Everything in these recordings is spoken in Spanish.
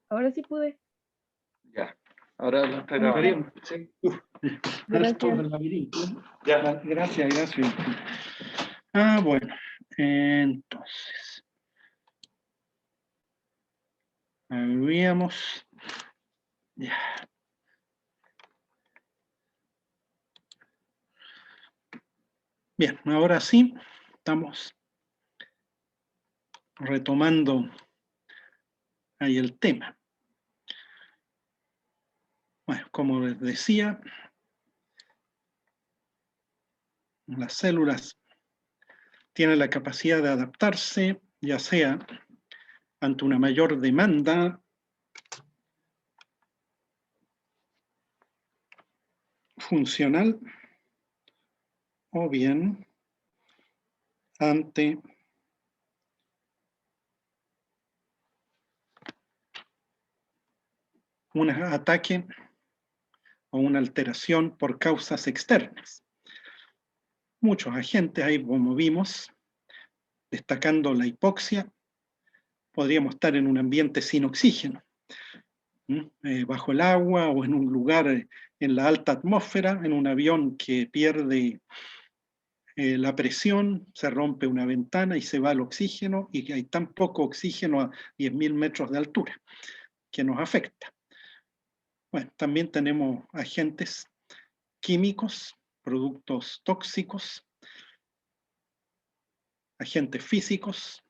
Ahora sí pude. Ya. Ahora lo estoy Muy grabando. bien. Sí. Gracias. Harto del laberinto. Ya. Gracias. Bueno, entonces. Habíamos. Ya. Bien, ahora sí, estamos retomando ahí el tema. Bueno, como les decía, las células tienen la capacidad de adaptarse, ya sea ante una mayor demanda funcional o bien ante un ataque o una alteración por causas externas. Muchos agentes ahí, como vimos, destacando la hipoxia, podríamos estar en un ambiente sin oxígeno, bajo el agua o en un lugar en la alta atmósfera, en un avión que pierde la presión, se rompe una ventana y se va el oxígeno, y hay tan poco oxígeno a 10.000 metros de altura que nos afecta. Bueno, también tenemos agentes químicos, productos tóxicos, agentes físicos,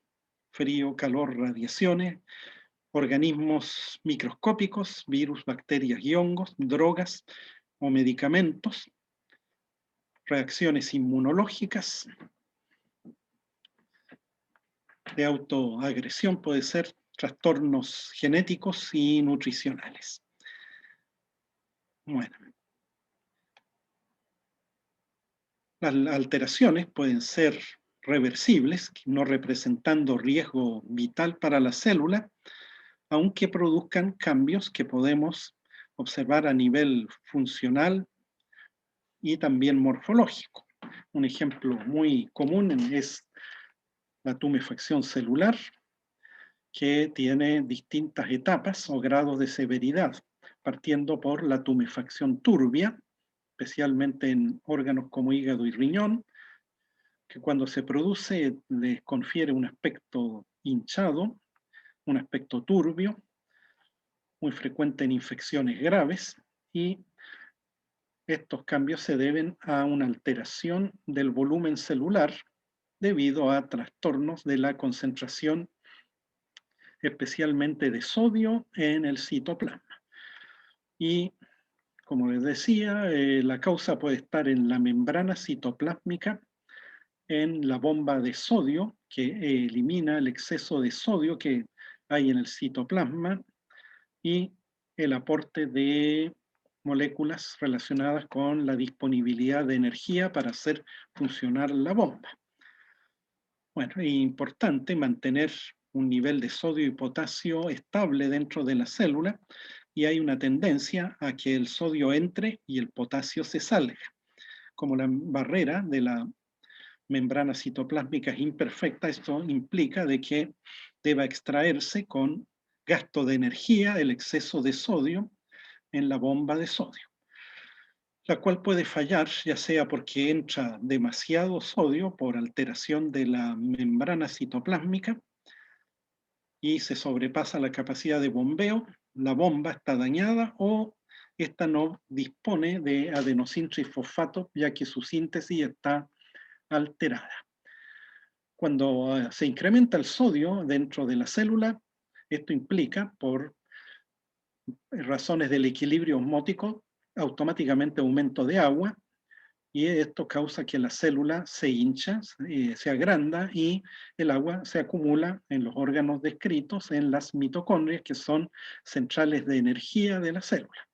frío, calor, radiaciones, organismos microscópicos, virus, bacterias y hongos, drogas o medicamentos, reacciones inmunológicas, de autoagresión, puede ser trastornos genéticos y nutricionales. Bueno, las alteraciones pueden ser reversibles, no representando riesgo vital para la célula, aunque produzcan cambios que podemos observar a nivel funcional y también morfológico. Un ejemplo muy común es la tumefacción celular, que tiene distintas etapas o grados de severidad, partiendo por la tumefacción turbia, especialmente en órganos como hígado y riñón, que cuando se produce les confiere un aspecto hinchado, un aspecto turbio, muy frecuente en infecciones graves, y estos cambios se deben a una alteración del volumen celular debido a trastornos de la concentración, especialmente de sodio en el citoplasma. Y como les decía, la causa puede estar en la membrana citoplásmica, en la bomba de sodio, que elimina el exceso de sodio que hay en el citoplasma, y el aporte de moléculas relacionadas con la disponibilidad de energía para hacer funcionar la bomba. Bueno, es importante mantener un nivel de sodio y potasio estable dentro de la célula, y hay una tendencia a que el sodio entre y el potasio se salga. Como la barrera de la membrana citoplásmica es imperfecta, esto implica de que deba extraerse con gasto de energía el exceso de sodio en la bomba de sodio, la cual puede fallar ya sea porque entra demasiado sodio por alteración de la membrana citoplásmica y se sobrepasa la capacidad de bombeo, la bomba está dañada o esta no dispone de adenosín-trifosfato ya que su síntesis está alterada. Cuando se incrementa el sodio dentro de la célula, esto implica, por razones del equilibrio osmótico, automáticamente aumento de agua, y esto causa que la célula se hincha, se agranda, y el agua se acumula en los órganos descritos, en las mitocondrias, que son centrales de energía de la célula.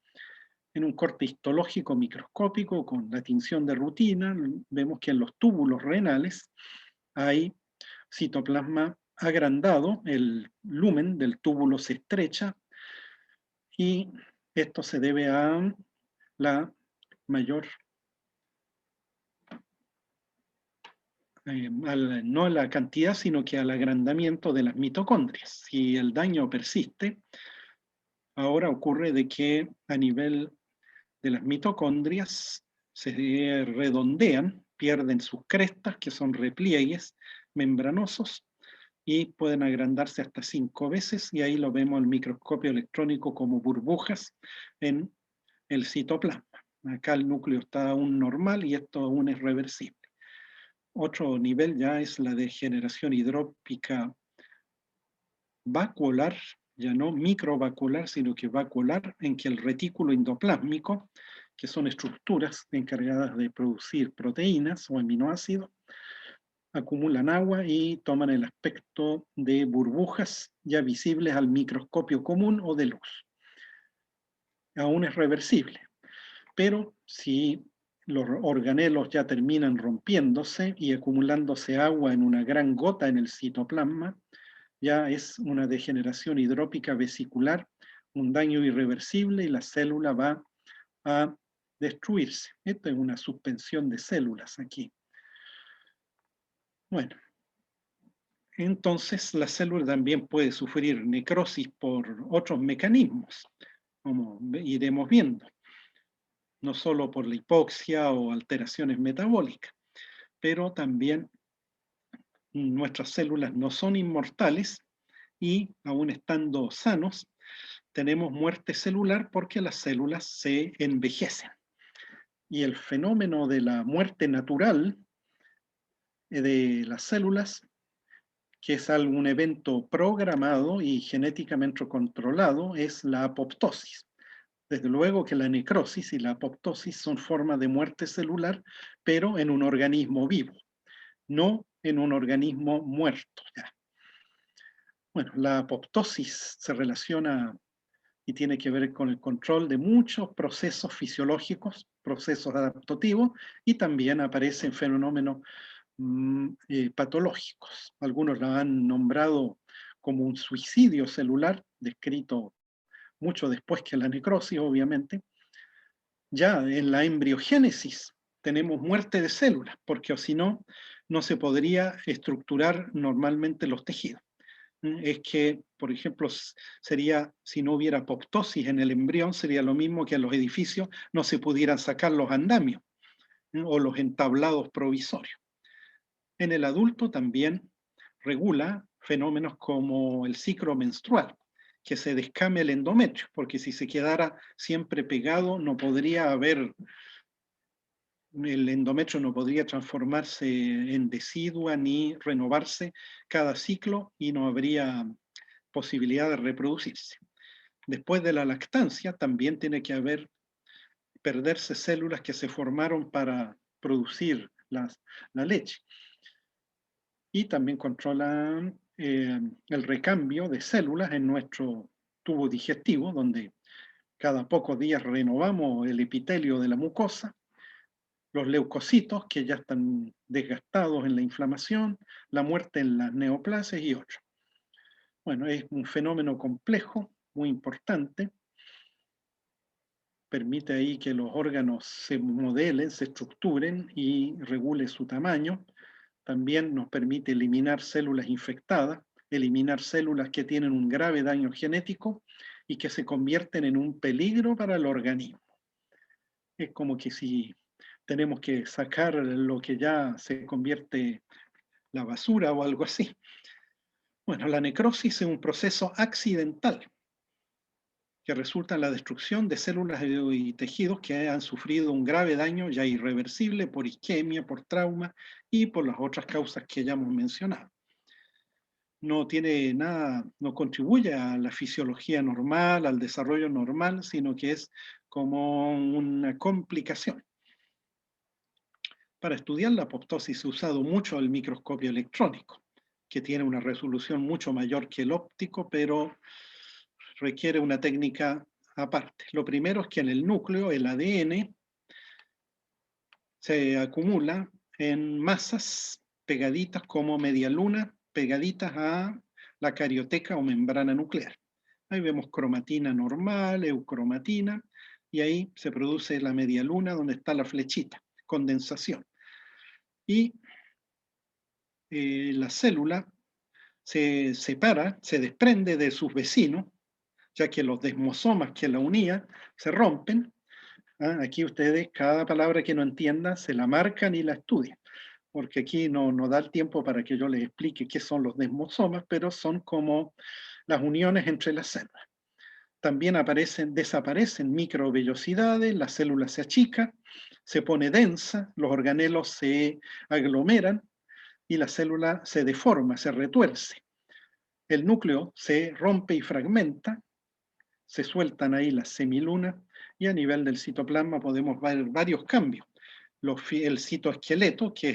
En un corte histológico microscópico con la tinción de rutina, vemos que en los túbulos renales hay citoplasma agrandado, el lumen del túbulo se estrecha, y esto se debe a la mayor no a la cantidad, sino que al agrandamiento de las mitocondrias. Si el daño persiste, ahora ocurre de que a nivel de las mitocondrias se redondean, pierden sus crestas, que son repliegues membranosos, y pueden agrandarse hasta 5 veces, y ahí lo vemos al microscopio electrónico como burbujas en el citoplasma. Acá el núcleo está aún normal y esto aún es reversible. Otro nivel ya es la degeneración hidrópica vacuolar, ya no microvacuolar, sino que vacuolar, en que el retículo endoplásmico, que son estructuras encargadas de producir proteínas o aminoácidos, acumulan agua y toman el aspecto de burbujas ya visibles al microscopio común o de luz. Aún es reversible, pero si los organelos ya terminan rompiéndose y acumulándose agua en una gran gota en el citoplasma, ya es una degeneración hidrópica vesicular, un daño irreversible y la célula va a destruirse. Esto es una suspensión de células aquí. Bueno, entonces la célula también puede sufrir necrosis por otros mecanismos, como iremos viendo, no solo por la hipoxia o alteraciones metabólicas, pero también nuestras células no son inmortales y aún estando sanos, tenemos muerte celular porque las células se envejecen. Y el fenómeno de la muerte natural de las células, que es algún evento programado y genéticamente controlado, es la apoptosis. Desde luego que la necrosis y la apoptosis son formas de muerte celular, pero en un organismo vivo, no en un organismo muerto. Ya. Bueno, la apoptosis se relaciona y tiene que ver con el control de muchos procesos fisiológicos, procesos adaptativos, y también aparecen fenómenos patológicos. Algunos la han nombrado como un suicidio celular, descrito mucho después que la necrosis, obviamente. Ya en la embriogénesis tenemos muerte de células, porque o si no, no se podría estructurar normalmente los tejidos. Es que, por ejemplo, sería, si no hubiera apoptosis en el embrión, sería lo mismo que en los edificios no se pudieran sacar los andamios o los entablados provisorios. En el adulto también regula fenómenos como el ciclo menstrual, que se descame el endometrio, porque si se quedara siempre pegado, no podría haber, el endometrio no podría transformarse en decidua ni renovarse cada ciclo y no habría posibilidad de reproducirse. Después de la lactancia también tiene que perderse células que se formaron para producir la leche. Y también controlan el recambio de células en nuestro tubo digestivo, donde cada pocos días renovamos el epitelio de la mucosa, los leucocitos que ya están desgastados en la inflamación, la muerte en las neoplasias y otros. Bueno, es un fenómeno complejo, muy importante. Permite ahí que los órganos se modelen, se estructuren y regule su tamaño. También nos permite eliminar células infectadas, eliminar células que tienen un grave daño genético y que se convierten en un peligro para el organismo. Es como que si tenemos que sacar lo que ya se convierte la basura o algo así. Bueno, la necrosis es un proceso accidental que resulta en la destrucción de células y tejidos que han sufrido un grave daño ya irreversible por isquemia, por trauma y por las otras causas que ya hemos mencionado. No tiene nada, no contribuye a la fisiología normal, al desarrollo normal, sino que es como una complicación. Para estudiar la apoptosis se ha usado mucho el microscopio electrónico, que tiene una resolución mucho mayor que el óptico, pero requiere una técnica aparte. Lo primero es que en el núcleo, el ADN, se acumula en masas pegaditas como media luna, pegaditas a la carioteca o membrana nuclear. Ahí vemos cromatina normal, eucromatina, y ahí se produce la media luna donde está la flechita, condensación. Y la célula se separa, se desprende de sus vecinos, ya que los desmosomas que la unían se rompen. Aquí ustedes, cada palabra que no entiendan, se la marcan y la estudian, porque aquí no da el tiempo para que yo les explique qué son los desmosomas, pero son como las uniones entre las células. También desaparecen microvellosidades, la célula se achica, se pone densa, los organelos se aglomeran y la célula se deforma, se retuerce. El núcleo se rompe y fragmenta, se sueltan ahí las semilunas y a nivel del citoplasma podemos ver varios cambios. El citoesqueleto, que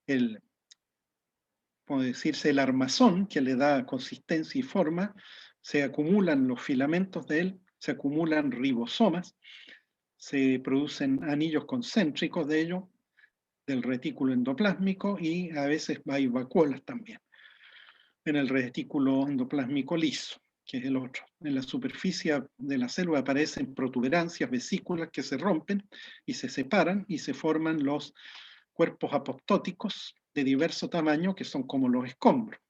es como decirse, el armazón que le da consistencia y forma, se acumulan los filamentos de él, se acumulan ribosomas, se producen anillos concéntricos de ellos, del retículo endoplásmico, y a veces hay vacuolas también en el retículo endoplásmico liso, que es el otro. En la superficie de la célula aparecen protuberancias, vesículas que se rompen y se separan y se forman los cuerpos apoptóticos de diverso tamaño, que son como los escombros,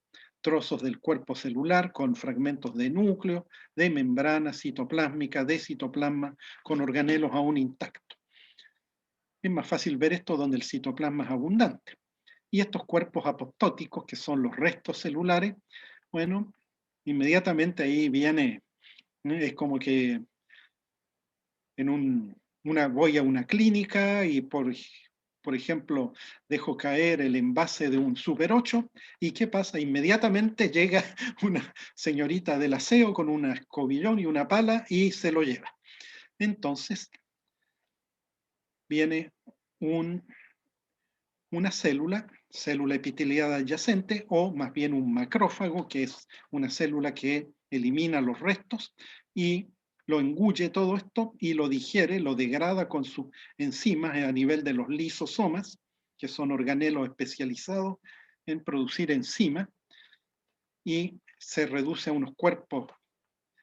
trozos del cuerpo celular con fragmentos de núcleo, de membrana citoplásmica, de citoplasma, con organelos aún intactos. Es más fácil ver esto donde el citoplasma es abundante. Y estos cuerpos apoptóticos, que son los restos celulares, bueno, inmediatamente ahí viene, es como que voy a una clínica y por ejemplo, dejo caer el envase de un Super 8 y ¿qué pasa? Inmediatamente llega una señorita del aseo con un escobillón y una pala y se lo lleva. Entonces, viene una célula epiteliada adyacente, o más bien un macrófago, que es una célula que elimina los restos y lo engulle todo esto y lo digiere, lo degrada con sus enzimas a nivel de los lisosomas, que son organelos especializados en producir enzimas, y se reduce a unos cuerpos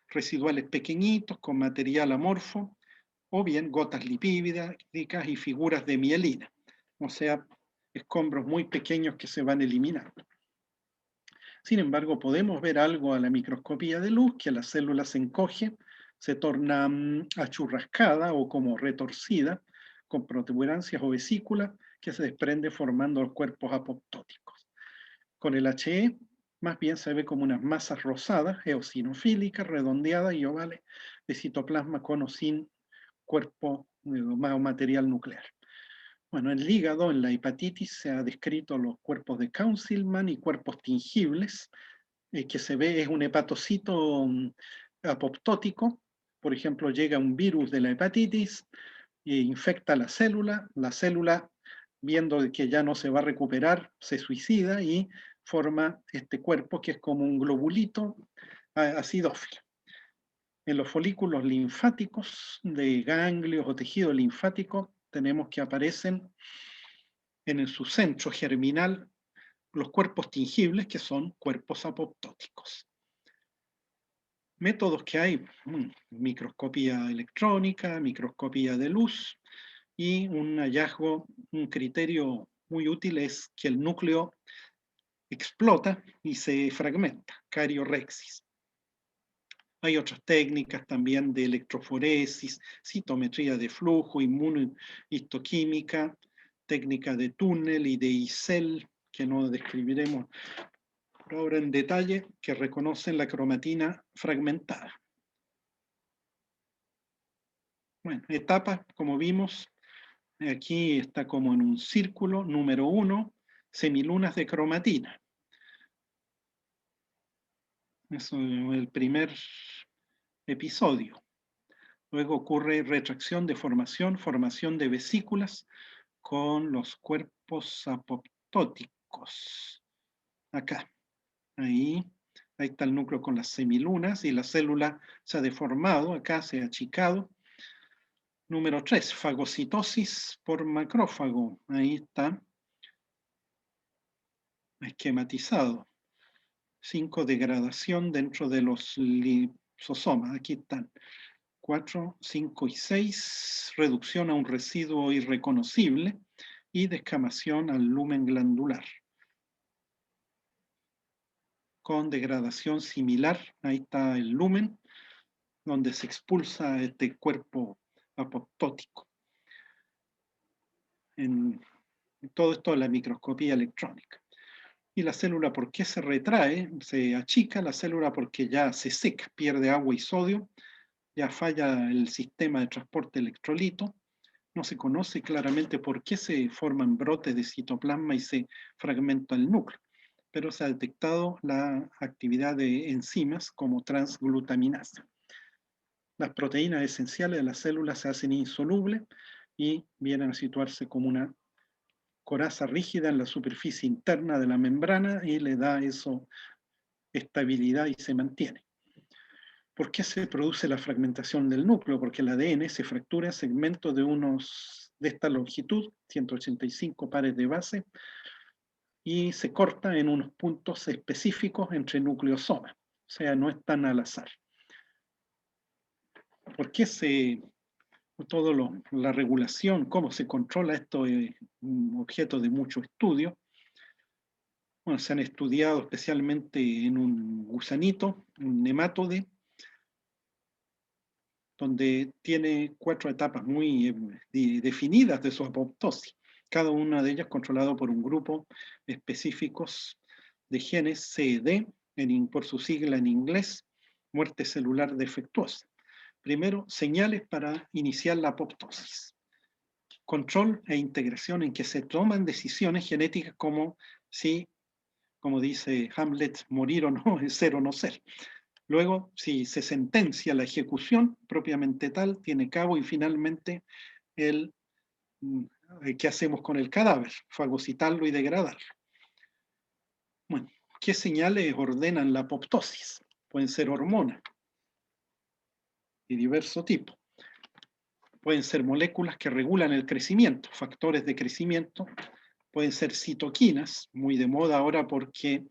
residuales pequeñitos con material amorfo, o bien gotas lipídicas y figuras de mielina, o sea, escombros muy pequeños que se van eliminando. Sin embargo, podemos ver algo a la microscopía de luz, que la célula se encoge, se torna achurrascada o como retorcida, con protuberancias o vesículas que se desprende formando los cuerpos apoptóticos. Con el HE, más bien se ve como unas masas rosadas, eosinofílicas, redondeadas y ovales, de citoplasma con o sin cuerpo o material nuclear. Bueno, en el hígado, en la hepatitis, se ha descrito los cuerpos de Councilman y cuerpos tingibles, que se ve es un hepatocito apoptótico. Por ejemplo, llega un virus de la hepatitis e infecta la célula viendo que ya no se va a recuperar, se suicida y forma este cuerpo que es como un globulito acidófilo. En los folículos linfáticos de ganglios o tejido linfático tenemos que aparecen en su centro germinal los cuerpos tingibles, que son cuerpos apoptóticos. Métodos que hay: microscopía electrónica, microscopía de luz, y un hallazgo, un criterio muy útil es que el núcleo explota y se fragmenta, cariorexis. Hay otras técnicas también de electroforesis, citometría de flujo, inmunohistoquímica, técnica de túnel y de ICEL, que no describiremos por ahora en detalle, que reconocen la cromatina fragmentada. Bueno, etapas, como vimos, aquí está como en un círculo. Número 1, semilunas de cromatina. Eso es el primer episodio. Luego ocurre retracción, deformación, formación de vesículas con los cuerpos apoptóticos. Acá, ahí está el núcleo con las semilunas y la célula se ha deformado, acá se ha achicado. Número 3, fagocitosis por macrófago. Ahí está esquematizado. 5, degradación dentro de los lisosomas. Aquí están. 4, 5 y 6, reducción a un residuo irreconocible. y descamación al lumen glandular, con degradación similar. Ahí está el lumen, donde se expulsa este cuerpo apoptótico. En todo esto es la microscopía electrónica. Y la célula, ¿por qué se retrae? Se achica la célula porque ya se seca, pierde agua y sodio, ya falla el sistema de transporte electrolito. No se conoce claramente por qué se forman brotes de citoplasma y se fragmenta el núcleo, pero se ha detectado la actividad de enzimas como transglutaminasa. Las proteínas esenciales de las células se hacen insolubles y vienen a situarse como una coraza rígida en la superficie interna de la membrana y le da eso estabilidad y se mantiene. ¿Por qué se produce la fragmentación del núcleo? Porque el ADN se fractura en segmentos de esta longitud, 185 pares de base, y se corta en unos puntos específicos entre nucleosomas. O sea, no es tan al azar. ¿Por qué la regulación, cómo se controla esto es un objeto de mucho estudio? Bueno, se han estudiado especialmente en un gusanito, un nematode, donde tiene 4 etapas muy definidas de su apoptosis, cada una de ellas controlada por un grupo específicos de genes CED, por su sigla en inglés, muerte celular defectuosa. Primero, señales para iniciar la apoptosis. Control e integración en que se toman decisiones genéticas como si, como dice Hamlet, morir o no, ser o no ser. Luego, si se sentencia la ejecución propiamente tal, tiene cabo y finalmente ¿qué hacemos con el cadáver? Fagocitarlo y degradarlo. Bueno, ¿qué señales ordenan la apoptosis? Pueden ser hormonas de diverso tipo. Pueden ser moléculas que regulan el crecimiento, factores de crecimiento. Pueden ser citoquinas, muy de moda ahora porque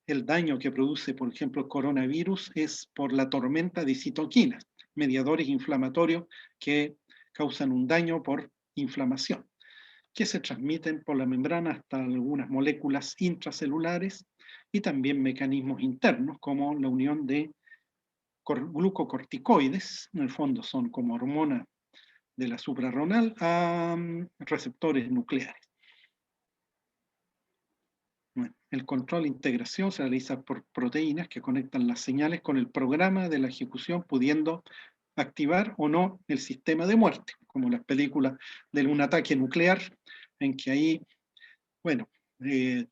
el daño que produce, por ejemplo, el coronavirus es por la tormenta de citoquinas, mediadores inflamatorios que causan un daño por inflamación, que se transmiten por la membrana hasta algunas moléculas intracelulares y también mecanismos internos como la unión de glucocorticoides, en el fondo son como hormonas de la suprarrenal, a receptores nucleares. Bueno, el control e integración se realiza por proteínas que conectan las señales con el programa de la ejecución, pudiendo activar o no el sistema de muerte, como las películas de un ataque nuclear, en que ahí, bueno,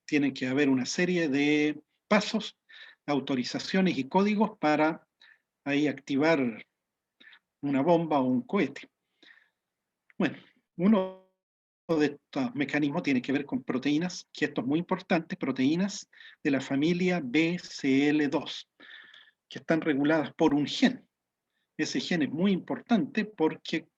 tiene que haber una serie de pasos, autorizaciones y códigos para ahí activar una bomba o un cohete. Bueno, uno de estos mecanismos tiene que ver con proteínas, que esto es muy importante, proteínas de la familia BCL2, que están reguladas por un gen. Ese gen es muy importante porque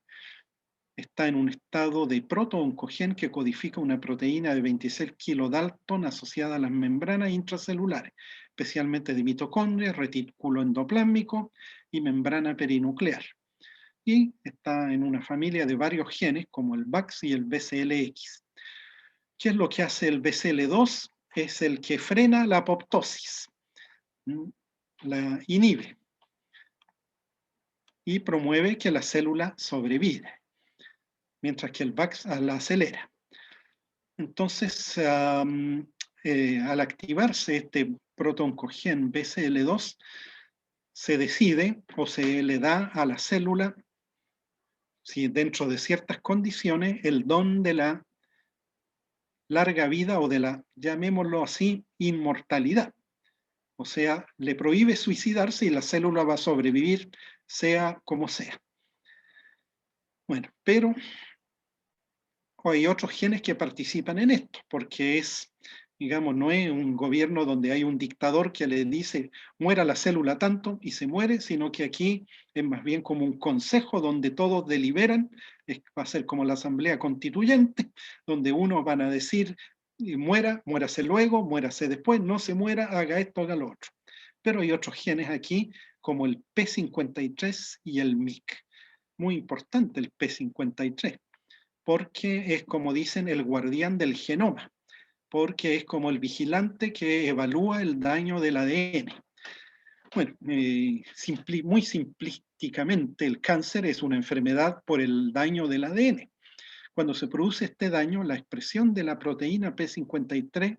está en un estado de proto-oncogen que codifica una proteína de 26 kilodalton asociada a las membranas intracelulares, especialmente de mitocondria, retículo endoplásmico y membrana perinuclear. Y está en una familia de varios genes como el VAX y el BCLX. ¿Qué es lo que hace el BCL2? Es el que frena la apoptosis, la inhibe y promueve que la célula sobreviva, mientras que el VAX la acelera. Entonces, al activarse este protooncogen BCL2, se decide o se le da a la célula, si dentro de ciertas condiciones, el don de la larga vida o de la, llamémoslo así, inmortalidad. O sea, le prohíbe suicidarse y la célula va a sobrevivir, sea como sea. Bueno, pero hay otros genes que participan en esto, porque digamos, no es un gobierno donde hay un dictador que le dice muera la célula tanto y se muere, sino que aquí es más bien como un consejo donde todos deliberan, va a ser como la asamblea constituyente, donde unos van a decir muérase luego, muérase después, no se muera, haga esto, haga lo otro. Pero hay otros genes aquí, como el P53 y el MYC. Muy importante el P53. porque es, como dicen, el guardián del genoma, porque es como el vigilante que evalúa el daño del ADN. Bueno, muy simplísticamente, el cáncer es una enfermedad por el daño del ADN. Cuando se produce este daño, la expresión de la proteína P53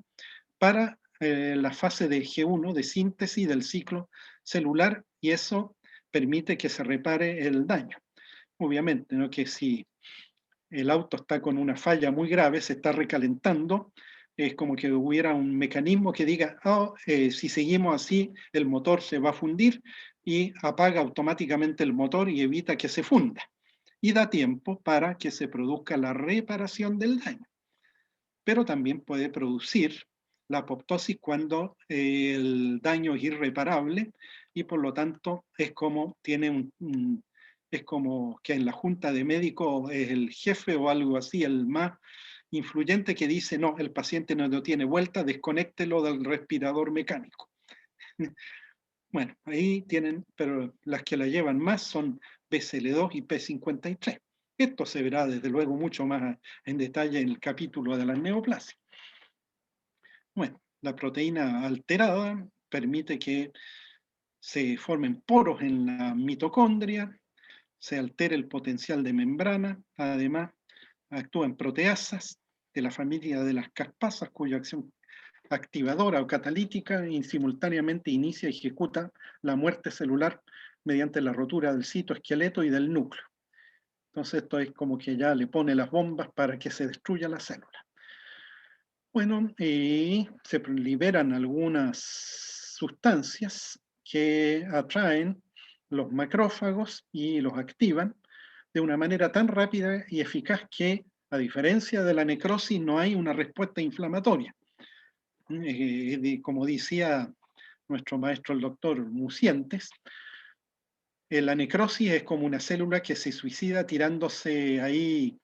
para la fase de G1, de síntesis del ciclo celular, y eso permite que se repare el daño. Obviamente, ¿no? Que si el auto está con una falla muy grave, se está recalentando, es como que hubiera un mecanismo que diga, oh, si seguimos así, el motor se va a fundir, y apaga automáticamente el motor y evita que se funda. Y da tiempo para que se produzca la reparación del daño. Pero también puede producir la apoptosis cuando el daño es irreparable, y por lo tanto es como es como que en la junta de médicos es el jefe o algo así, el más influyente, que dice, no, el paciente no tiene vuelta, desconéctelo del respirador mecánico. Bueno, ahí tienen, pero las que la llevan más son BCL2 y P53. Esto se verá desde luego mucho más en detalle en el capítulo de la neoplasia. Bueno, la proteína alterada permite que se formen poros en la mitocondria, se altere el potencial de membrana, además actúan proteasas de la familia de las caspasas, cuya acción activadora o catalítica y simultáneamente inicia y ejecuta la muerte celular mediante la rotura del citoesqueleto y del núcleo. Entonces esto es como que ya le pone las bombas para que se destruya la célula. Bueno, se liberan algunas sustancias que atraen los macrófagos y los activan de una manera tan rápida y eficaz que, a diferencia de la necrosis, no hay una respuesta inflamatoria. Como decía nuestro maestro el doctor Mucientes, la necrosis es como una célula que se suicida tirándose ahí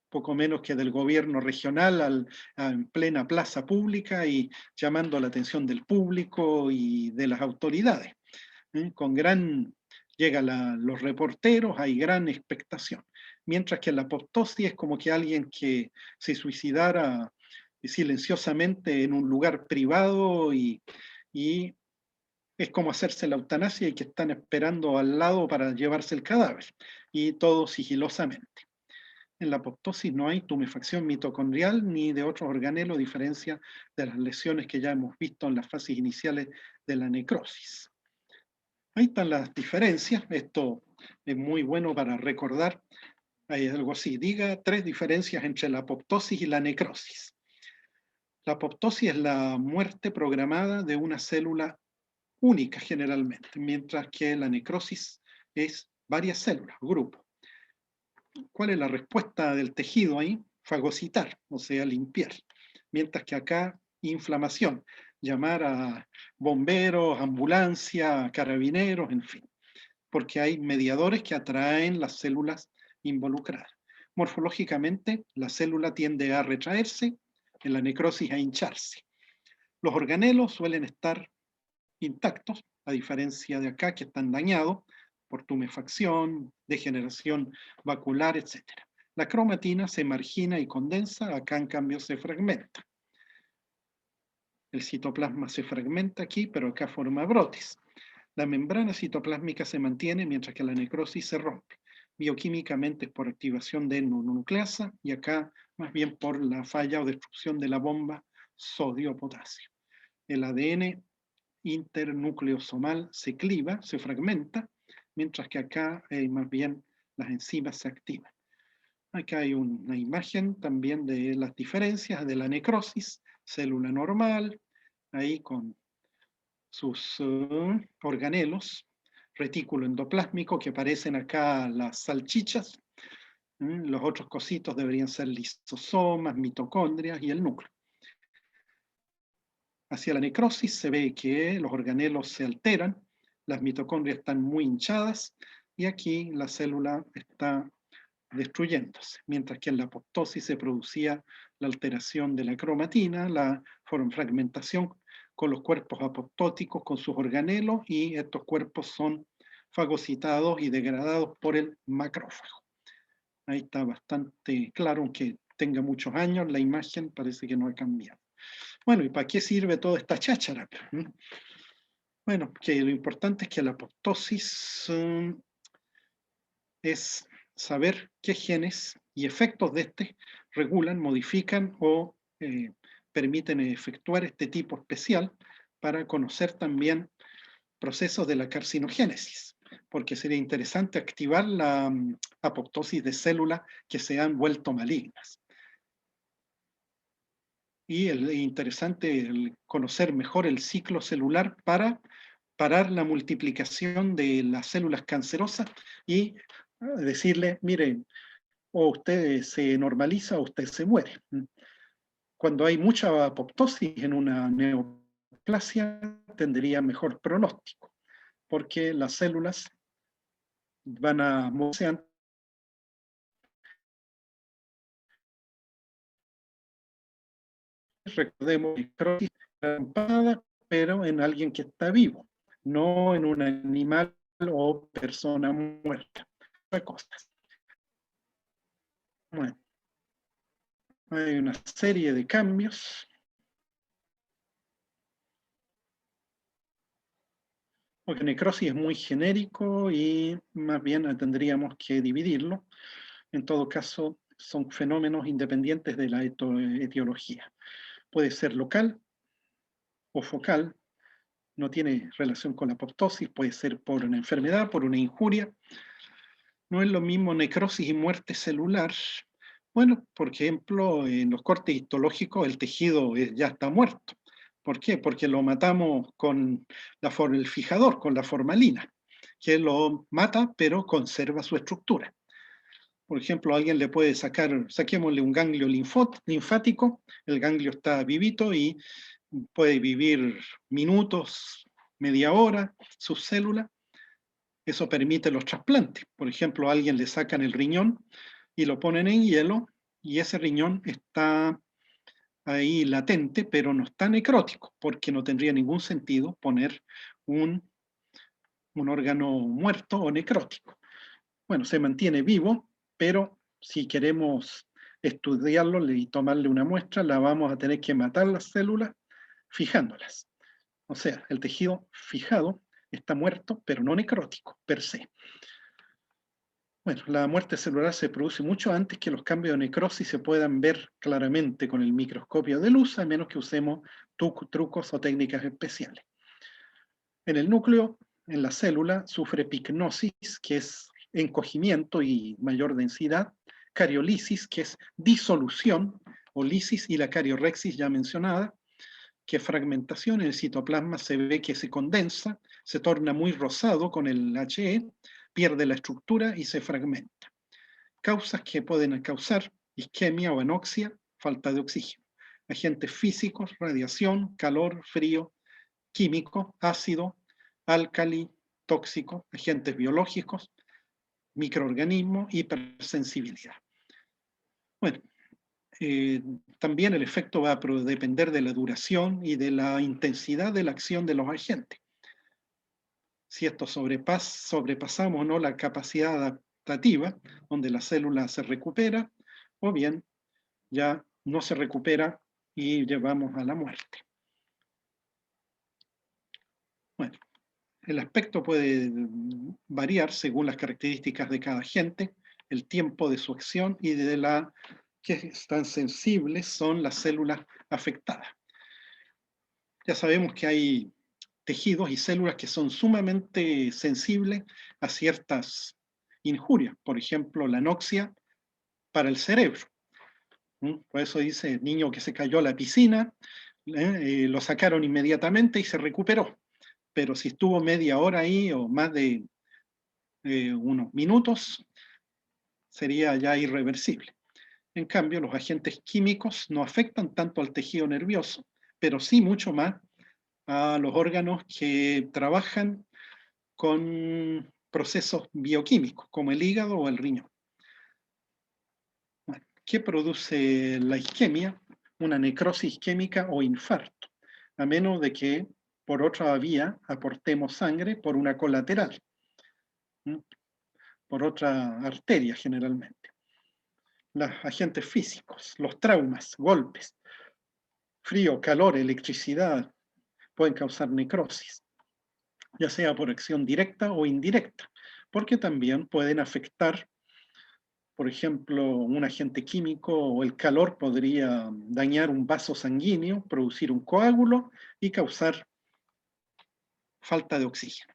poco menos que del gobierno regional en plena plaza pública y llamando la atención del público y de las autoridades. Llegan los reporteros, hay gran expectación. Mientras que la apoptosis es como que alguien que se suicidara silenciosamente en un lugar privado, y es como hacerse la eutanasia y que están esperando al lado para llevarse el cadáver, y todo sigilosamente. En la apoptosis no hay tumefacción mitocondrial ni de otros organelos, a diferencia de las lesiones que ya hemos visto en las fases iniciales de la necrosis. Ahí están las diferencias. Esto es muy bueno para recordar. Hay algo así, diga 3 diferencias entre la apoptosis y la necrosis. La apoptosis es la muerte programada de una célula única generalmente, mientras que la necrosis es varias células, grupos. ¿Cuál es la respuesta del tejido ahí? Fagocitar, o sea, limpiar. Mientras que acá, inflamación, llamar a bomberos, ambulancia, carabineros, en fin, porque hay mediadores que atraen las células involucradas. Morfológicamente, la célula tiende a retraerse, en la necrosis a hincharse. Los organelos suelen estar intactos, a diferencia de acá que están dañados por tumefacción, degeneración vacular, etc. La cromatina se margina y condensa, acá en cambio se fragmenta. El citoplasma se fragmenta aquí, pero acá forma brotes. La membrana citoplásmica se mantiene mientras que la necrosis se rompe. Bioquímicamente es por activación de mononucleasa, y acá más bien por la falla o destrucción de la bomba sodio-potasio. El ADN internucleosomal se cliva, se fragmenta, mientras que acá más bien las enzimas se activan. Acá hay una imagen también de las diferencias de la necrosis, célula normal, ahí con sus organelos, retículo endoplásmico, que aparecen acá las salchichas. Los otros cositos deberían ser lisosomas, mitocondrias y el núcleo. Hacia la necrosis se ve que los organelos se alteran, las mitocondrias están muy hinchadas, y aquí la célula está destruyéndose, mientras que en la apoptosis se producía la alteración de la cromatina, la fragmentación con los cuerpos apoptóticos con sus organelos, y estos cuerpos son fagocitados y degradados por el macrófago. Ahí está bastante claro, aunque tenga muchos años, la imagen parece que no ha cambiado. Bueno, ¿y para qué sirve toda esta cháchara? Bueno, que lo importante es que la apoptosis es saber qué genes y efectos de este regulan, modifican o permiten efectuar este tipo especial para conocer también procesos de la carcinogénesis, porque sería interesante activar la apoptosis de células que se han vuelto malignas. Y interesante conocer mejor el ciclo celular para parar la multiplicación de las células cancerosas y decirle, mire, o usted se normaliza o usted se muere. Cuando hay mucha apoptosis en una neoplasia, tendría mejor pronóstico, porque las células van a moverse. Recordemos, necrosis trampada, pero en alguien que está vivo, no en un animal o persona muerta. Cosas. Bueno, hay una serie de cambios. Porque necrosis es muy genérico y más bien tendríamos que dividirlo. En todo caso, son fenómenos independientes de la etiología. Puede ser local o focal, no tiene relación con la apoptosis, puede ser por una enfermedad, por una injuria. No es lo mismo necrosis y muerte celular. Bueno, por ejemplo, en los cortes histológicos el tejido ya está muerto. ¿Por qué? Porque lo matamos con el fijador, con la formalina, que lo mata pero conserva su estructura. Por ejemplo, a alguien le puede saquémosle un ganglio linfático, el ganglio está vivito y puede vivir minutos, media hora, sus células. Eso permite los trasplantes. Por ejemplo, a alguien le sacan el riñón y lo ponen en hielo y ese riñón está ahí latente, pero no está necrótico, porque no tendría ningún sentido poner un órgano muerto o necrótico. Bueno, se mantiene vivo, pero si queremos estudiarlo y tomarle una muestra, la vamos a tener que matar las células fijándolas. O sea, el tejido fijado está muerto, pero no necrótico, per se. Bueno, la muerte celular se produce mucho antes que los cambios de necrosis se puedan ver claramente con el microscopio de luz, a menos que usemos trucos o técnicas especiales. En el núcleo, en la célula, sufre picnosis, que es encogimiento y mayor densidad, cariolisis, que es disolución, o lisis, y la cariorexis ya mencionada, que es fragmentación. En el citoplasma se ve que se condensa, se torna muy rosado con el HE, pierde la estructura y se fragmenta. Causas que pueden causar isquemia o anoxia, falta de oxígeno. Agentes físicos, radiación, calor, frío, químico, ácido, álcali, tóxico, agentes biológicos, microorganismos, hipersensibilidad. Bueno, también el efecto va a depender de la duración y de la intensidad de la acción de los agentes. Si esto sobrepasamos o no la capacidad adaptativa, donde la célula se recupera, o bien ya no se recupera y llevamos a la muerte. Bueno, el aspecto puede variar según las características de cada agente, el tiempo de su acción y de la que están sensibles son las células afectadas. Ya sabemos que hay tejidos y células que son sumamente sensibles a ciertas injurias, por ejemplo, la anoxia para el cerebro. Por eso dice el niño que se cayó a la piscina, lo sacaron inmediatamente y se recuperó. Pero si estuvo media hora ahí o más de unos minutos, sería ya irreversible. En cambio, los agentes químicos no afectan tanto al tejido nervioso, pero sí mucho más a los órganos que trabajan con procesos bioquímicos, como el hígado o el riñón. Bueno, ¿qué produce la isquemia? Una necrosis isquémica o infarto, a menos de que por otra vía aportemos sangre por una colateral, por otra arteria generalmente. los agentes físicos, los traumas, golpes, frío, calor, electricidad, pueden causar necrosis, ya sea por acción directa o indirecta, porque también pueden afectar, por ejemplo, un agente químico o el calor podría dañar un vaso sanguíneo, producir un coágulo y causar falta de oxígeno.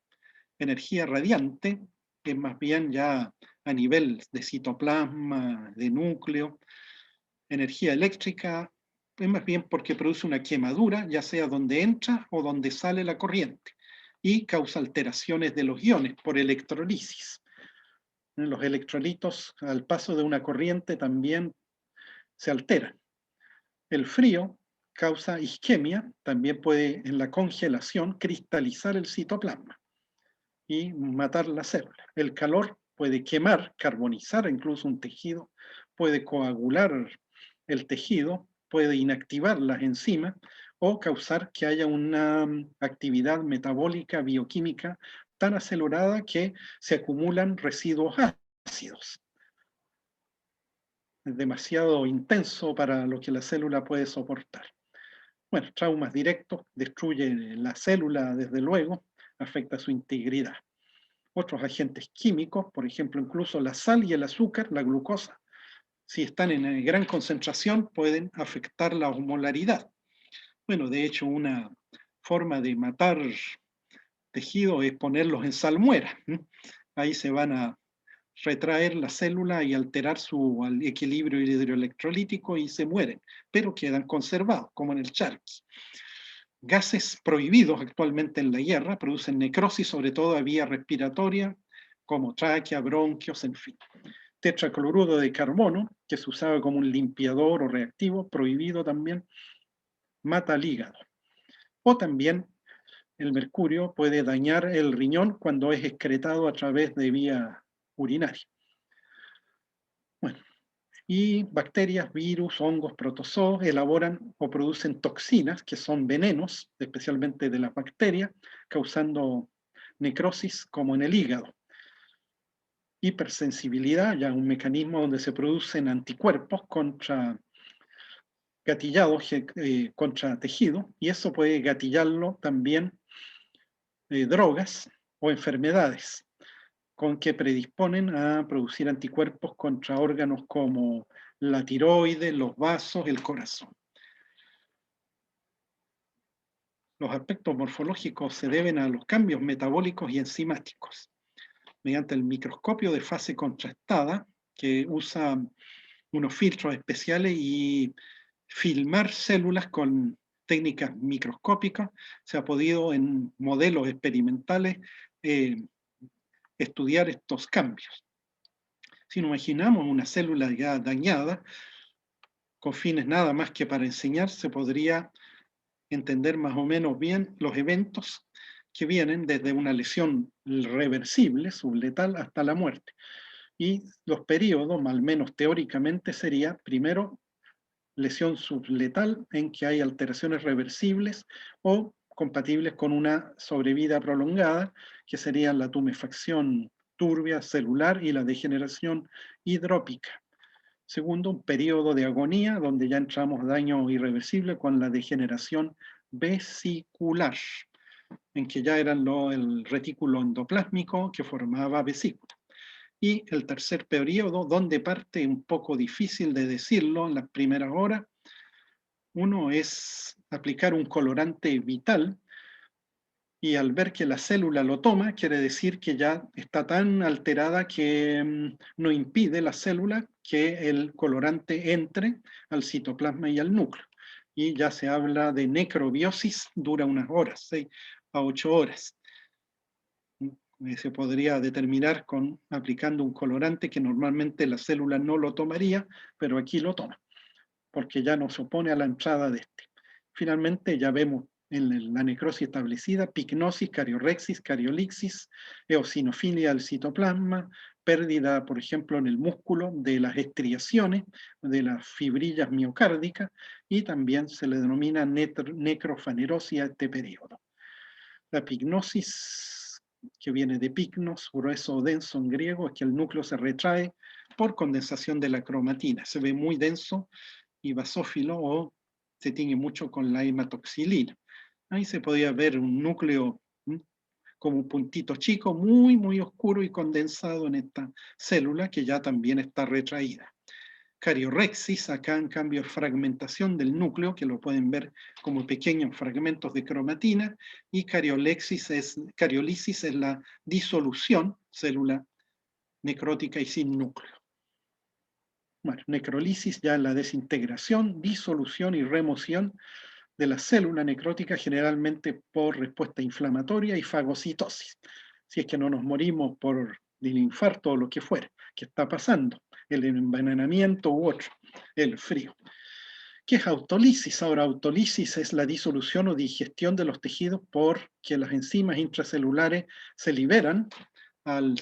Energía radiante es más bien ya a nivel de citoplasma, de núcleo. Energía eléctrica es más bien porque produce una quemadura, ya sea donde entra o donde sale la corriente, y causa alteraciones de los iones por electrolisis. Los electrolitos al paso de una corriente también se alteran. El frío causa isquemia, también puede en la congelación cristalizar el citoplasma y matar la célula. El calor puede quemar, carbonizar incluso un tejido, puede coagular el tejido, puede inactivar las enzimas o causar que haya una actividad metabólica, bioquímica tan acelerada que se acumulan residuos ácidos. Es demasiado intenso para lo que la célula puede soportar. Bueno, traumas directos, destruye la célula desde luego, afecta su integridad. Otros agentes químicos, por ejemplo, incluso la sal y el azúcar, la glucosa, si están en gran concentración, pueden afectar la osmolaridad. Bueno, de hecho, una forma de matar tejidos es ponerlos en salmuera. Ahí se van a retraer la célula y alterar su equilibrio hidroelectrolítico y se mueren, pero quedan conservados, como en el charqui. Gases prohibidos actualmente en la guerra producen necrosis, sobre todo a vía respiratoria, como tráquea, bronquios, en fin. Tetracloruro de carbono, que se usaba como un limpiador o reactivo, prohibido también, mata al hígado. O también el mercurio puede dañar el riñón cuando es excretado a través de vía urinaria. Bueno, y bacterias, virus, hongos, protozoos elaboran o producen toxinas que son venenos, especialmente de las bacterias, causando necrosis como en el hígado. Hipersensibilidad, ya un mecanismo donde se producen anticuerpos contra gatillados contra tejido, y eso puede gatillarlo también drogas o enfermedades con que predisponen a producir anticuerpos contra órganos como la tiroides, los vasos, el corazón. Los aspectos morfológicos se deben a los cambios metabólicos y enzimáticos. Mediante el microscopio de fase contrastada, que usa unos filtros especiales y filmar células con técnicas microscópicas, se ha podido en modelos experimentales estudiar estos cambios. Si nos imaginamos una célula ya dañada, con fines nada más que para enseñar, se podría entender más o menos bien los eventos que vienen desde una lesión reversible, subletal, hasta la muerte. Y los periodos, al menos teóricamente, sería primero lesión subletal en que hay alteraciones reversibles o compatibles con una sobrevida prolongada, que serían la tumefacción turbia celular y la degeneración hidrópica. Segundo, un periodo de agonía, donde ya entramos daño irreversible con la degeneración vesicular, en que ya era el retículo endoplásmico que formaba vesícula. Y el tercer periodo, donde parte un poco difícil de decirlo en las primeras horas, uno es aplicar un colorante vital, y al ver que la célula lo toma, quiere decir que ya está tan alterada que no impide la célula que el colorante entre al citoplasma y al núcleo. Y ya se habla de necrobiosis, dura unas horas, 6 a 8 horas. Se podría determinar aplicando un colorante que normalmente la célula no lo tomaría, pero aquí lo toma, porque ya no se opone a la entrada de este. Finalmente ya vemos en la necrosis establecida picnosis, cariorexis, cariolixis, eosinofilia del citoplasma, pérdida, por ejemplo, en el músculo de las estriaciones, de las fibrillas miocárdicas, y también se le denomina necrofanerosis a este periodo. La picnosis, que viene de picnos, grueso o denso en griego, es que el núcleo se retrae por condensación de la cromatina. Se ve muy denso y basófilo o se tiñe mucho con la hematoxilina. Ahí se podía ver un núcleo como un puntito chico, muy, muy oscuro y condensado en esta célula que ya también está retraída. Cariorexis, acá en cambio fragmentación del núcleo, que lo pueden ver como pequeños fragmentos de cromatina, y cariolisis es la disolución, célula necrótica y sin núcleo. Bueno, necrolisis ya la desintegración, disolución y remoción de la célula necrótica, generalmente por respuesta inflamatoria y fagocitosis. Si es que no nos morimos por el infarto o lo que fuera, que está pasando, el envenenamiento u otro, el frío. ¿Qué es autólisis? Ahora, autólisis es la disolución o digestión de los tejidos porque las enzimas intracelulares se liberan al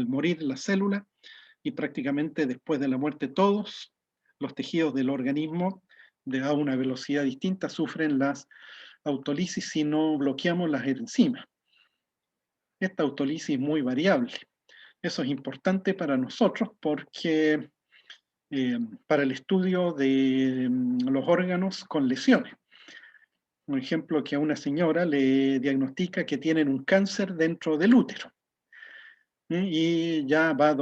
morir la célula y prácticamente después de la muerte todos los tejidos del organismo a una velocidad distinta sufren las autólisis si no bloqueamos las enzimas. Esta autólisis es muy variable. Eso es importante para nosotros porque para el estudio de los órganos con lesiones. Por ejemplo, que a una señora le diagnostica que tienen un cáncer dentro del útero. Y ya va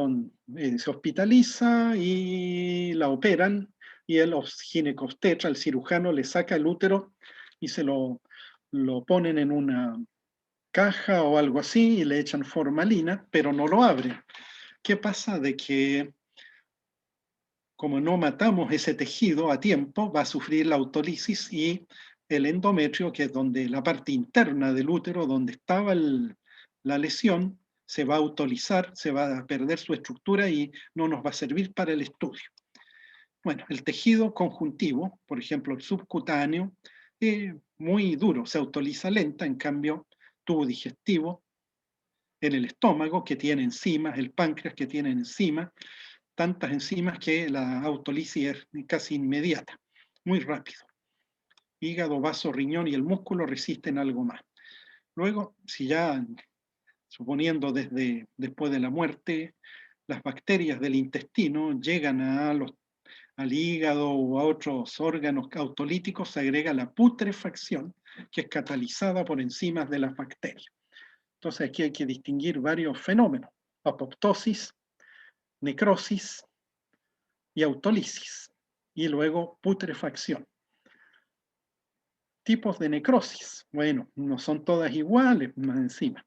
se hospitaliza y la operan y el ginecobstetra, el cirujano, le saca el útero y se lo ponen en una caja o algo así y le echan formalina, pero no lo abren. ¿Qué pasa? De que como no matamos ese tejido a tiempo, va a sufrir la autólisis y el endometrio, que es donde la parte interna del útero, donde estaba la lesión, se va a autolizar, se va a perder su estructura y no nos va a servir para el estudio. Bueno, el tejido conjuntivo, por ejemplo, el subcutáneo, es muy duro, se autoliza lenta, en cambio, tubo digestivo, en el estómago, que tiene enzimas, el páncreas, que tiene enzimas, tantas enzimas que la autólisis es casi inmediata, muy rápido. Hígado, vaso, riñón y el músculo resisten algo más. Luego, si ya, suponiendo después de la muerte, las bacterias del intestino llegan al hígado o a otros órganos autolíticos, se agrega la putrefacción, que es catalizada por enzimas de las bacterias. Entonces aquí hay que distinguir varios fenómenos: apoptosis, necrosis y autólisis, y luego putrefacción. Tipos de necrosis. Bueno, no son todas iguales, más encima.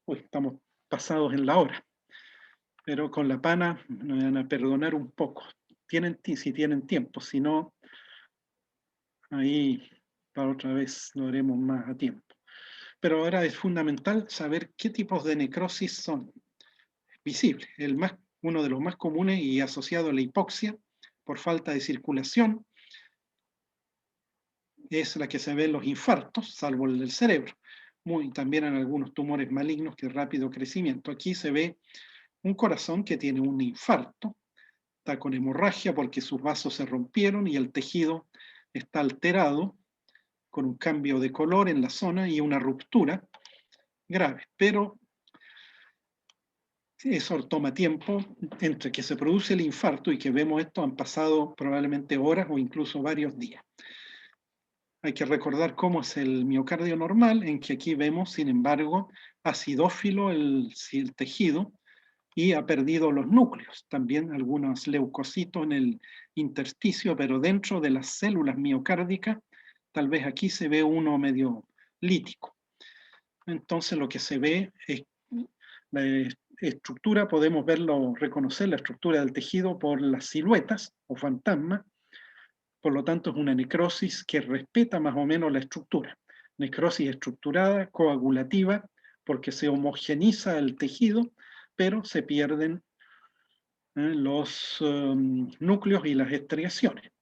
Uy, estamos pasados en la hora. Pero con la pana me van a perdonar un poco. Si tienen tiempo, si no, ahí para otra vez lo haremos más a tiempo. Pero ahora es fundamental saber qué tipos de necrosis son visibles. Uno de los más comunes y asociado a la hipoxia por falta de circulación es la que se ve en los infartos, salvo el del cerebro. También en algunos tumores malignos de rápido crecimiento. Aquí se ve un corazón que tiene un infarto, está con hemorragia porque sus vasos se rompieron y el tejido está alterado, con un cambio de color en la zona y una ruptura grave. Pero eso toma tiempo. Entre que se produce el infarto y que vemos esto han pasado probablemente horas o incluso varios días. Hay que recordar cómo es el miocardio normal, en que aquí vemos, sin embargo, acidófilo el tejido y ha perdido los núcleos. También algunos leucocitos en el intersticio, pero dentro de las células miocárdicas, tal vez aquí se ve uno medio lítico. Entonces lo que se ve es la estructura, podemos reconocer la estructura del tejido por las siluetas o fantasmas. Por lo tanto, es una necrosis que respeta más o menos la estructura. Necrosis estructurada, coagulativa, porque se homogeniza el tejido, pero se pierden los núcleos y las estriaciones.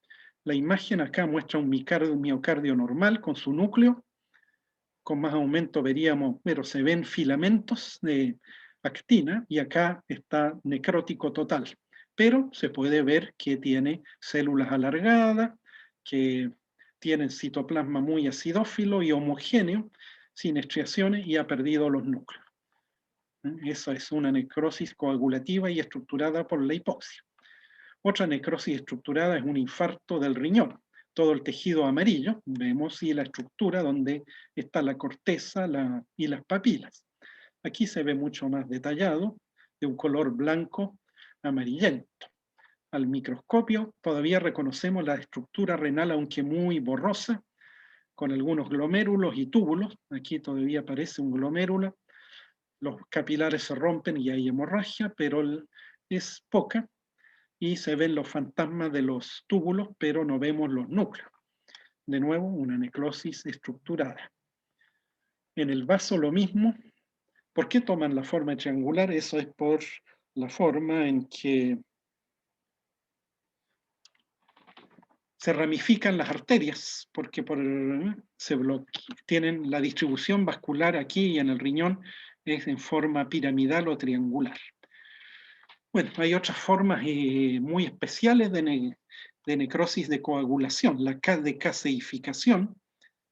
La imagen acá muestra un miocardio normal con su núcleo. Con más aumento pero se ven filamentos de actina y acá está necrótico total. Pero se puede ver que tiene células alargadas, que tienen citoplasma muy acidófilo y homogéneo, sin estriaciones y ha perdido los núcleos. Eso es una necrosis coagulativa y estructurada por la hipoxia. Otra necrosis estructurada es un infarto del riñón. Todo el tejido amarillo, vemos, y la estructura donde está la corteza y las papilas. Aquí se ve mucho más detallado, de un color blanco amarillento. Al microscopio todavía reconocemos la estructura renal, aunque muy borrosa, con algunos glomérulos y túbulos. Aquí todavía aparece un glomérulo. Los capilares se rompen y hay hemorragia, pero es poca, y se ven los fantasmas de los túbulos, pero no vemos los núcleos. De nuevo, una necrosis estructurada. En el vaso lo mismo. ¿Por qué toman la forma triangular? Eso es por la forma en que se ramifican las arterias, porque tienen la distribución vascular aquí y en el riñón es en forma piramidal o triangular. Bueno, hay otras formas muy especiales de necrosis de coagulación, la de caseificación,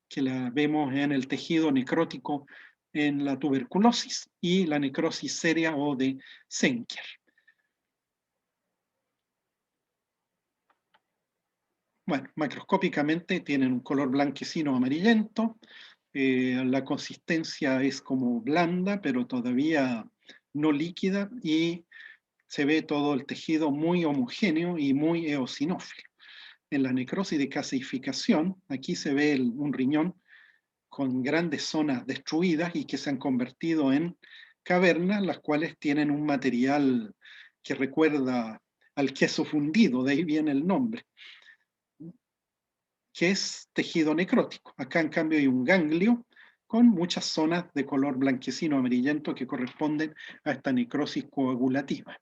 que la vemos en el tejido necrótico en la tuberculosis, y la necrosis seria o de Senker. Bueno, macroscópicamente tienen un color blanquecino amarillento, la consistencia es como blanda, pero todavía no líquida, y se ve todo el tejido muy homogéneo y muy eosinófilo. En la necrosis de caseificación, aquí se ve un riñón con grandes zonas destruidas y que se han convertido en cavernas, las cuales tienen un material que recuerda al queso fundido, de ahí viene el nombre, que es tejido necrótico. Acá en cambio hay un ganglio con muchas zonas de color blanquecino amarillento que corresponden a esta necrosis coagulativa.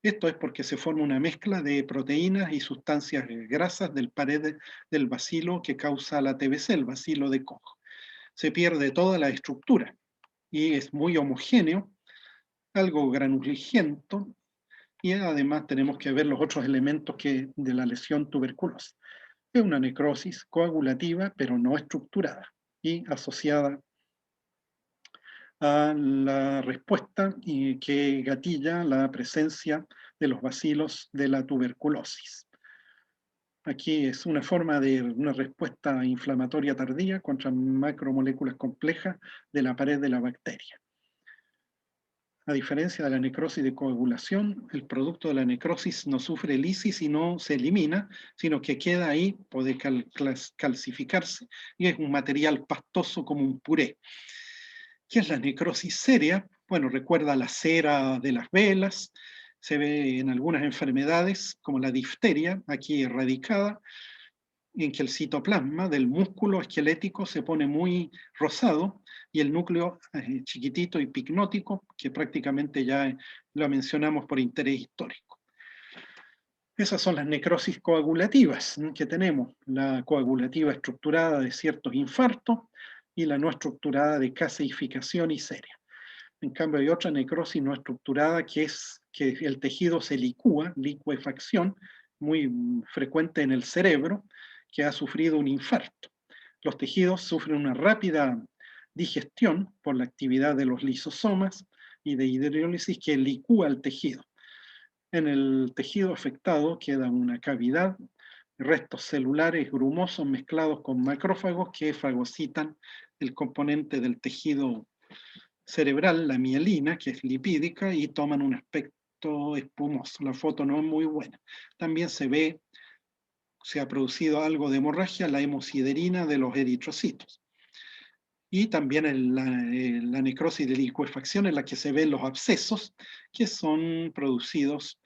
Esto es porque se forma una mezcla de proteínas y sustancias grasas del pared del bacilo que causa la TBC, el bacilo de Koch. Se pierde toda la estructura y es muy homogéneo, algo granulogento, y además tenemos que ver los otros elementos de la lesión tuberculosa. Es una necrosis coagulativa, pero no estructurada y asociada a la respuesta que gatilla la presencia de los bacilos de la tuberculosis. Aquí es una forma de una respuesta inflamatoria tardía contra macromoléculas complejas de la pared de la bacteria. A diferencia de la necrosis de coagulación, el producto de la necrosis no sufre lisis y no se elimina, sino que queda ahí, puede calcificarse, y es un material pastoso como un puré. ¿Qué es la necrosis seria? Bueno, recuerda la cera de las velas, se ve en algunas enfermedades como la difteria, aquí erradicada, en que el citoplasma del músculo esquelético se pone muy rosado y el núcleo chiquitito y picnótico, que prácticamente ya lo mencionamos por interés histórico. Esas son las necrosis coagulativas que tenemos, la coagulativa estructurada de ciertos infartos y la no estructurada de caseificación y seria. En cambio hay otra necrosis no estructurada que es que el tejido se licúa, licuefacción, muy frecuente en el cerebro, que ha sufrido un infarto. Los tejidos sufren una rápida digestión por la actividad de los lisosomas y de hidrólisis que licúa el tejido. En el tejido afectado queda una cavidad, restos celulares grumosos mezclados con macrófagos que fagocitan el componente del tejido cerebral, la mielina, que es lipídica, y toman un aspecto espumoso. La foto no es muy buena. También se ha producido algo de hemorragia, la hemosiderina de los eritrocitos. Y también la necrosis de licuefacción, en la que se ven los abscesos, que son producidos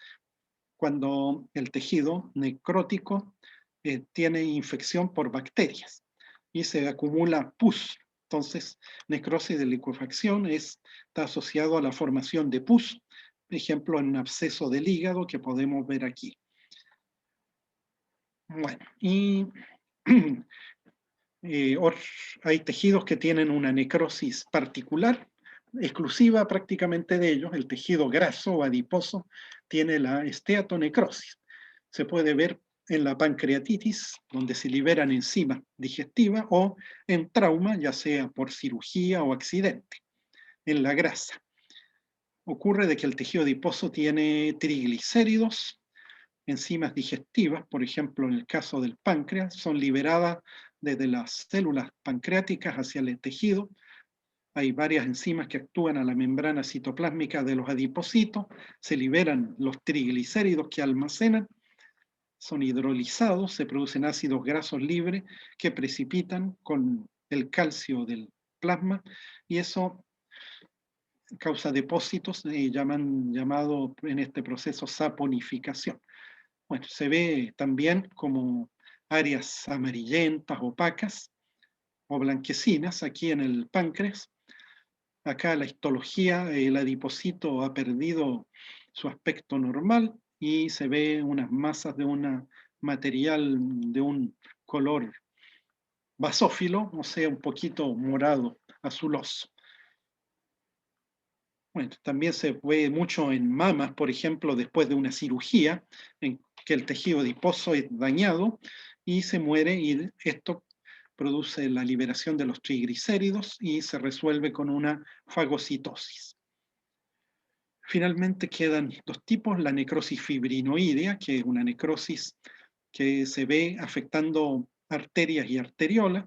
cuando el tejido necrótico tiene infección por bacterias y se acumula pus. Entonces, necrosis de licuefacción está asociado a la formación de pus, por ejemplo, en un absceso del hígado que podemos ver aquí. Bueno, y hay tejidos que tienen una necrosis particular, exclusiva prácticamente de ellos. El tejido graso o adiposo tiene la esteatonecrosis. Se puede ver en la pancreatitis, donde se liberan enzimas digestivas, o en trauma, ya sea por cirugía o accidente, en la grasa. ocurre de que el tejido adiposo tiene triglicéridos, enzimas digestivas, por ejemplo, en el caso del páncreas, son liberadas desde las células pancreáticas hacia el tejido. Hay varias enzimas que actúan a la membrana citoplásmica de los adipocitos, se liberan los triglicéridos que almacenan, son hidrolizados, se producen ácidos grasos libres que precipitan con el calcio del plasma y eso causa depósitos llamado en este proceso saponificación. Bueno, se ve también como áreas amarillentas, opacas o blanquecinas aquí en el páncreas. Acá la histología, el adipocito ha perdido su aspecto normal y se ve unas masas de un material de un color basófilo, o sea, un poquito morado, azuloso. Bueno, también se ve mucho en mamas, por ejemplo, después de una cirugía, en que el tejido adiposo es dañado y se muere, y esto produce la liberación de los triglicéridos y se resuelve con una fagocitosis. Finalmente quedan dos tipos, la necrosis fibrinoidea, que es una necrosis que se ve afectando arterias y arteriolas,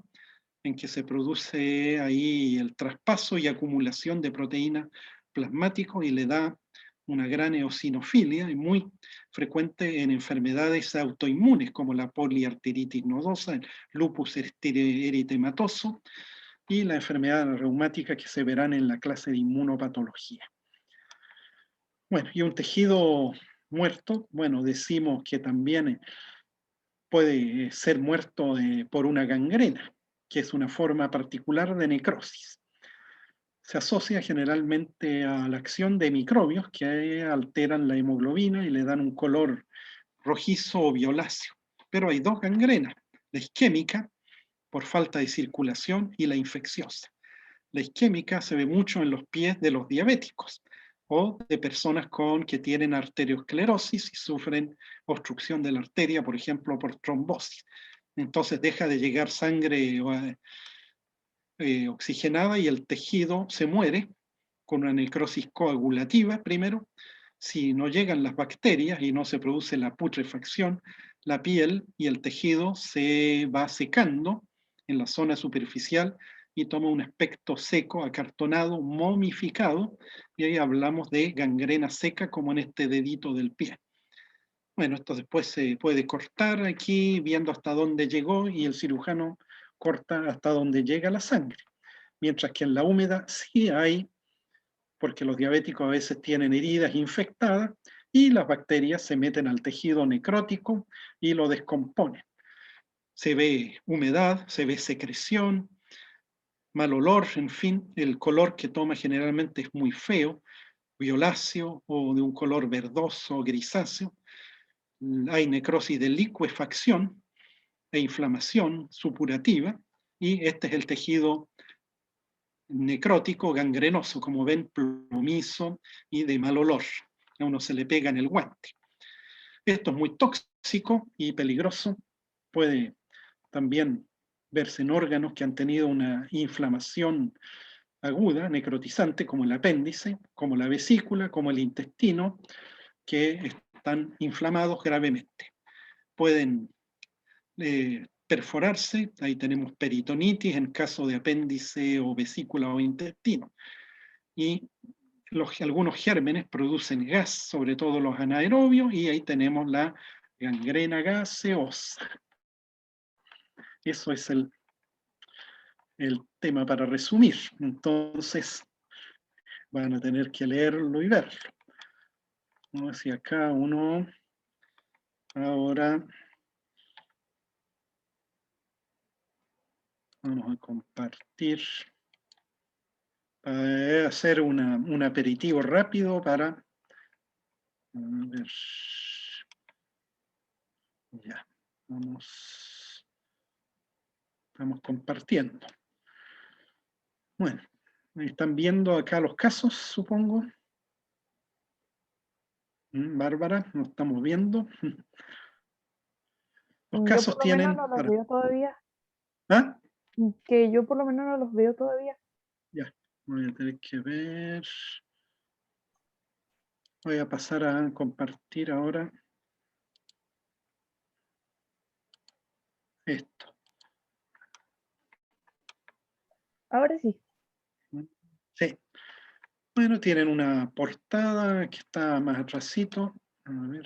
en que se produce ahí el traspaso y acumulación de proteínas plasmáticos y le da una gran eosinofilia y muy frecuente en enfermedades autoinmunes como la poliarteritis nodosa, el lupus eritematoso y la enfermedad reumática que se verán en la clase de inmunopatología. Bueno, y un tejido muerto, bueno, decimos que también puede ser muerto por una gangrena, que es una forma particular de necrosis. Se asocia generalmente a la acción de microbios que alteran la hemoglobina y le dan un color rojizo o violáceo. Pero hay dos gangrenas, la isquémica, por falta de circulación, y la infecciosa. La isquémica se ve mucho en los pies de los diabéticos o de personas que tienen arteriosclerosis y sufren obstrucción de la arteria, por ejemplo, por trombosis. Entonces deja de llegar sangre oxigenada y el tejido se muere con una necrosis coagulativa primero. Si no llegan las bacterias y no se produce la putrefacción, la piel y el tejido se va secando en la zona superficial y toma un aspecto seco, acartonado, momificado, y ahí hablamos de gangrena seca como en este dedito del pie. Bueno, esto después se puede cortar aquí viendo hasta dónde llegó y el cirujano corta hasta donde llega la sangre. Mientras que en la húmeda sí hay, porque los diabéticos a veces tienen heridas infectadas y las bacterias se meten al tejido necrótico y lo descomponen. Se ve humedad, se ve secreción, mal olor, en fin, el color que toma generalmente es muy feo, violáceo o de un color verdoso o grisáceo. Hay necrosis de licuefacción e inflamación supurativa, y este es el tejido necrótico gangrenoso, como ven, plomizo y de mal olor. A uno se le pega en el guante. Esto es muy tóxico y peligroso. Puede también verse en órganos que han tenido una inflamación aguda, necrotizante, como el apéndice, como la vesícula, como el intestino, que están inflamados gravemente. Pueden perforarse, ahí tenemos peritonitis en caso de apéndice o vesícula o intestino. Y algunos gérmenes producen gas, sobre todo los anaerobios, y ahí tenemos la gangrena gaseosa. Eso es el tema para resumir. Entonces, van a tener que leerlo y verlo. ¿No? Si acá uno ahora vamos a compartir, para hacer un aperitivo rápido para ver. Ya, estamos compartiendo. Bueno, están viendo acá los casos, supongo. Bárbara, nos estamos viendo. Los Yo casos por lo menos tienen... no los veo todavía. ¿Ah? Que yo por lo menos no los veo todavía. Ya, voy a tener que ver... Voy a pasar a compartir ahora esto. Ahora sí. Sí. Bueno, tienen una portada que está más atrasito. A ver.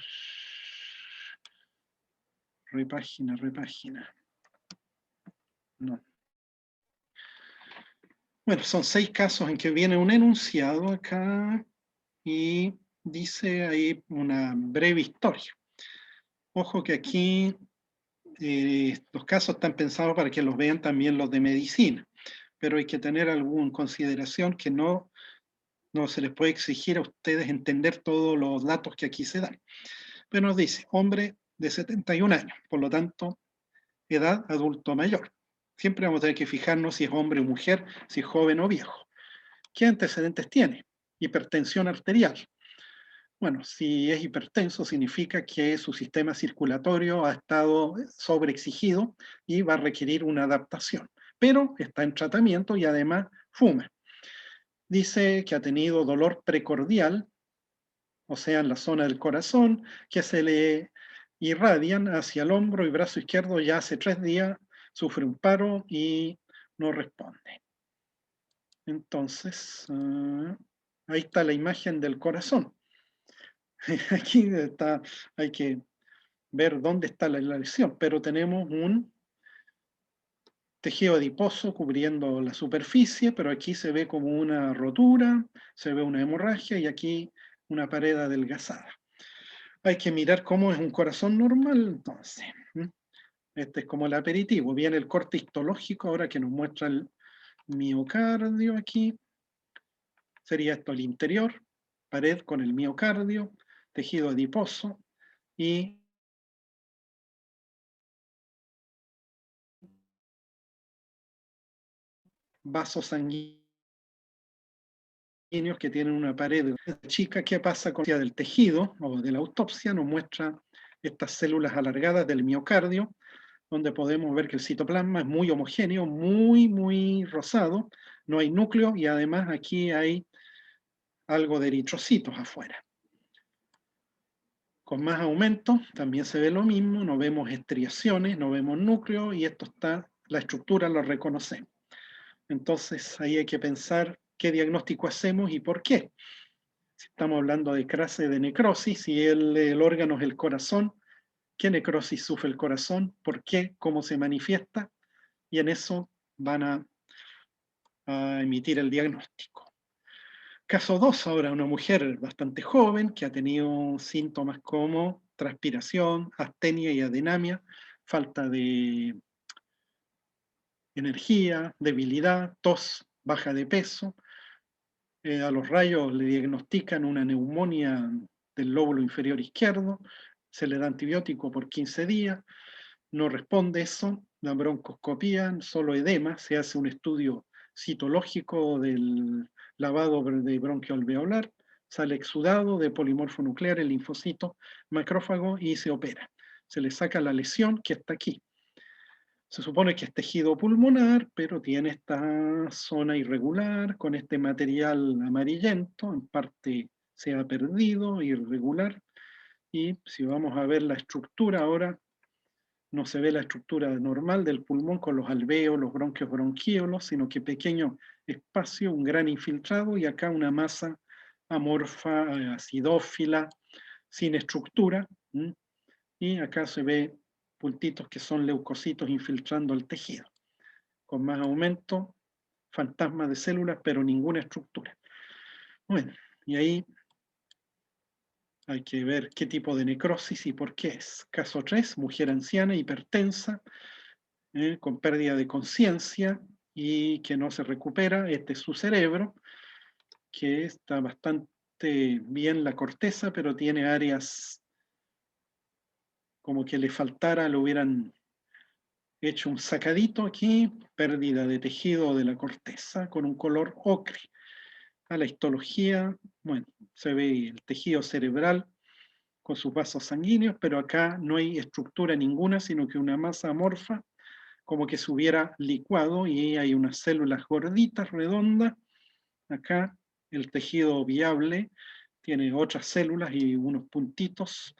Repágina, repágina. No. Bueno, son 6 casos en que viene un enunciado acá y dice ahí una breve historia. Ojo que aquí los casos están pensados para que los vean también los de medicina, pero hay que tener alguna consideración que no se les puede exigir a ustedes entender todos los datos que aquí se dan. Pero nos dice, hombre de 71 años, por lo tanto, edad adulto mayor. Siempre vamos a tener que fijarnos si es hombre o mujer, si es joven o viejo. ¿Qué antecedentes tiene? Hipertensión arterial. Bueno, si es hipertenso significa que su sistema circulatorio ha estado sobreexigido y va a requerir una adaptación, pero está en tratamiento y además fuma. Dice que ha tenido dolor precordial, o sea, en la zona del corazón, que se le irradian hacia el hombro y brazo izquierdo ya hace 3 días, sufre un paro y no responde. Entonces, ahí está la imagen del corazón. Aquí está, hay que ver dónde está la lesión, pero tenemos un tejido adiposo cubriendo la superficie, pero aquí se ve como una rotura, se ve una hemorragia y aquí una pared adelgazada. Hay que mirar cómo es un corazón normal, entonces. Este es como el aperitivo. Viene el corte histológico, ahora que nos muestra el miocardio aquí. Sería esto el interior, pared con el miocardio, tejido adiposo y vasos sanguíneos que tienen una pared chica. ¿Qué pasa con la del tejido o de la autopsia? Nos muestra estas células alargadas del miocardio, donde podemos ver que el citoplasma es muy homogéneo, muy rosado, no hay núcleo y además aquí hay algo de eritrocitos afuera. Con más aumento también se ve lo mismo, no vemos estriaciones, no vemos núcleo y esto está, la estructura lo reconocemos. Entonces ahí hay que pensar qué diagnóstico hacemos y por qué. Si estamos hablando de clase de necrosis, si el órgano es el corazón, ¿qué necrosis sufre el corazón? ¿Por qué? ¿Cómo se manifiesta? Y en eso van a emitir el diagnóstico. Caso 2, ahora una mujer bastante joven que ha tenido síntomas como transpiración, astenia y adinamia, falta de energía, debilidad, tos, baja de peso. A los rayos le diagnostican una neumonía del lóbulo inferior izquierdo, se le da antibiótico por 15 días, no responde eso, la broncoscopía, solo edema, se hace un estudio citológico del lavado de bronquio alveolar, sale exudado de polimorfo nuclear, el linfocito macrófago y se opera. Se le saca la lesión que está aquí. Se supone que es tejido pulmonar, pero tiene esta zona irregular con este material amarillento, en parte se ha perdido, irregular, y si vamos a ver la estructura ahora, no se ve la estructura normal del pulmón con los alveolos, los bronquios bronquíolos, sino que pequeño espacio, un gran infiltrado y acá una masa amorfa, acidófila, sin estructura, y acá se ve puntitos que son leucocitos infiltrando el tejido. Con más aumento, fantasmas de células, pero ninguna estructura. Bueno, y ahí hay que ver qué tipo de necrosis y por qué es. Caso 3, mujer anciana, hipertensa, con pérdida de conciencia y que no se recupera. Este es su cerebro, que está bastante bien la corteza, pero tiene áreas como que le faltara, lo hubieran hecho un sacadito aquí, pérdida de tejido de la corteza con un color ocre. A la histología, bueno, se ve el tejido cerebral con sus vasos sanguíneos, pero acá no hay estructura ninguna, sino que una masa amorfa, como que se hubiera licuado y hay unas células gorditas, redondas. Acá el tejido viable tiene otras células y unos puntitos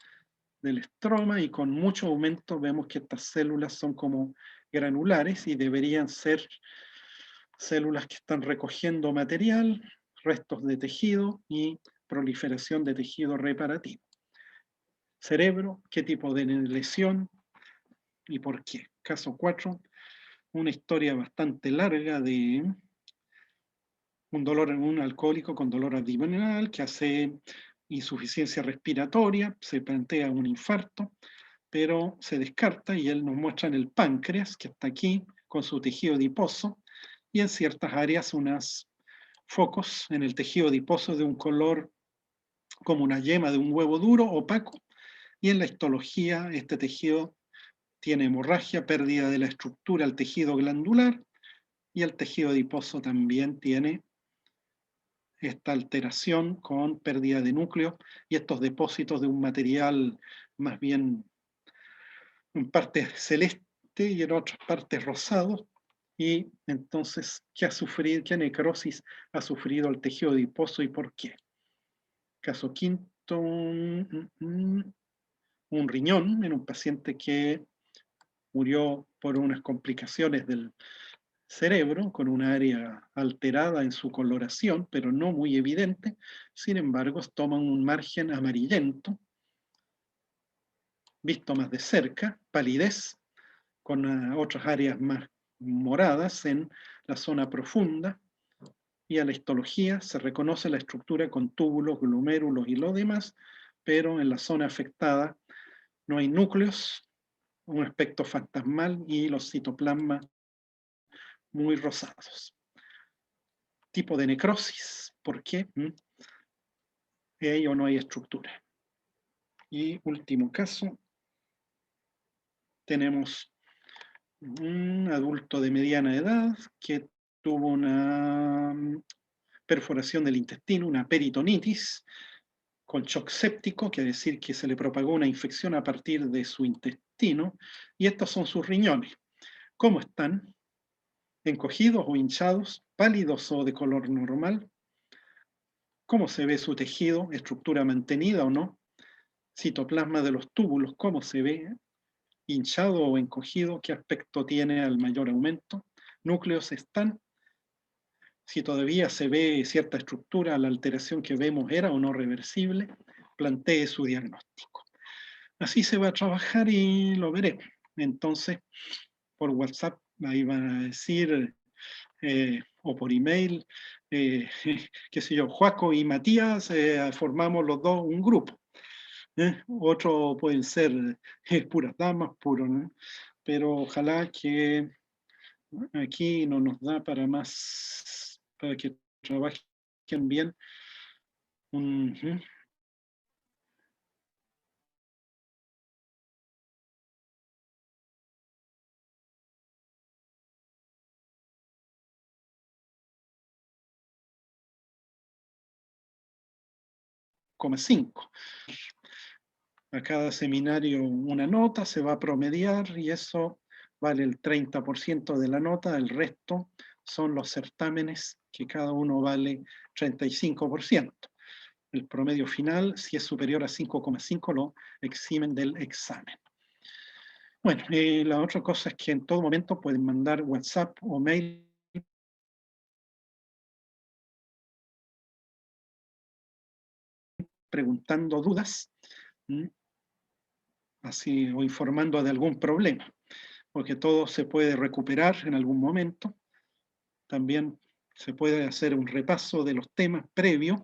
del estroma, y con mucho aumento vemos que estas células son como granulares y deberían ser células que están recogiendo material, restos de tejido y proliferación de tejido reparativo. Cerebro, qué tipo de lesión y por qué. Caso 4, una historia bastante larga de un alcohólico con dolor abdominal que hace insuficiencia respiratoria, se plantea un infarto, pero se descarta y él nos muestra en el páncreas, que está aquí, con su tejido adiposo, y en ciertas áreas unos focos en el tejido adiposo de un color como una yema de un huevo duro, opaco, y en la histología este tejido tiene hemorragia, pérdida de la estructura al tejido glandular, y el tejido adiposo también tiene esta alteración con pérdida de núcleo y estos depósitos de un material más bien en partes celeste y en otras partes rosado. Y entonces, ¿qué necrosis ha sufrido el tejido adiposo y por qué? Caso quinto, un riñón en un paciente que murió por unas complicaciones del cerebro, con un área alterada en su coloración, pero no muy evidente. Sin embargo, toman un margen amarillento, visto más de cerca, palidez, con otras áreas más moradas en la zona profunda, y a la histología se reconoce la estructura con túbulos, glomérulos y lo demás, pero en la zona afectada no hay núcleos, un aspecto fantasmal y los citoplasmas muy rosados. Tipo de necrosis, ¿por qué? Hay o no hay estructura. Y último caso, tenemos un adulto de mediana edad que tuvo una perforación del intestino, una peritonitis, con shock séptico, quiere decir que se le propagó una infección a partir de su intestino, y estos son sus riñones. ¿Cómo están? ¿Encogidos o hinchados? ¿Pálidos o de color normal? ¿Cómo se ve su tejido? ¿Estructura mantenida o no? Citoplasma de los túbulos, ¿cómo se ve? ¿Hinchado o encogido? ¿Qué aspecto tiene al mayor aumento? ¿Núcleos están? Si todavía se ve cierta estructura, la alteración que vemos era o no reversible, plantee su diagnóstico. Así se va a trabajar y lo veremos. Entonces, por WhatsApp, ahí van a decir, o por email, qué sé yo, Joaco y Matías, formamos los dos un grupo. Otros pueden ser puras damas, puros, ¿no? Pero ojalá que aquí no nos da para más, para que trabajen bien. Uh-huh. .5. A cada seminario una nota, se va a promediar y eso vale el 30% de la nota, el resto son los certámenes que cada uno vale 35%. El promedio final, si es superior a 5,5, lo eximen del examen. Bueno, la otra cosa es que en todo momento pueden mandar WhatsApp o mail preguntando dudas, así, o informando de algún problema, porque todo se puede recuperar en algún momento. También se puede hacer un repaso de los temas previos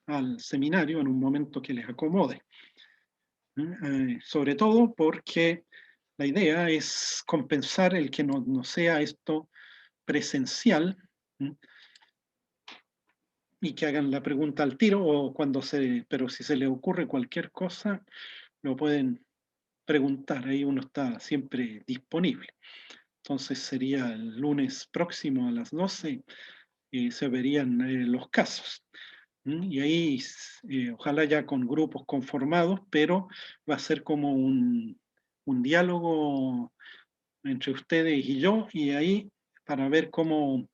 al seminario en un momento que les acomode. Sobre todo porque la idea es compensar el que no sea esto presencial, y que hagan la pregunta al tiro o pero si se les ocurre cualquier cosa, lo pueden preguntar, ahí uno está siempre disponible. Entonces sería el lunes próximo a las 12 y se verían los casos. Y ahí ojalá ya con grupos conformados, pero va a ser como un diálogo entre ustedes y yo, y ahí para ver cómo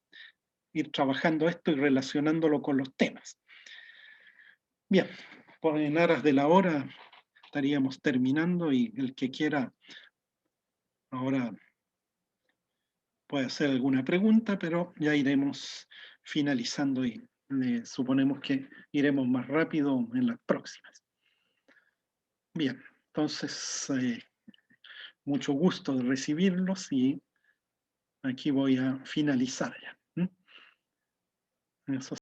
ir trabajando esto y relacionándolo con los temas. Bien, pues en aras de la hora estaríamos terminando y el que quiera ahora puede hacer alguna pregunta, pero ya iremos finalizando y suponemos que iremos más rápido en las próximas. Bien, entonces mucho gusto de recibirlos y aquí voy a finalizar ya. Eso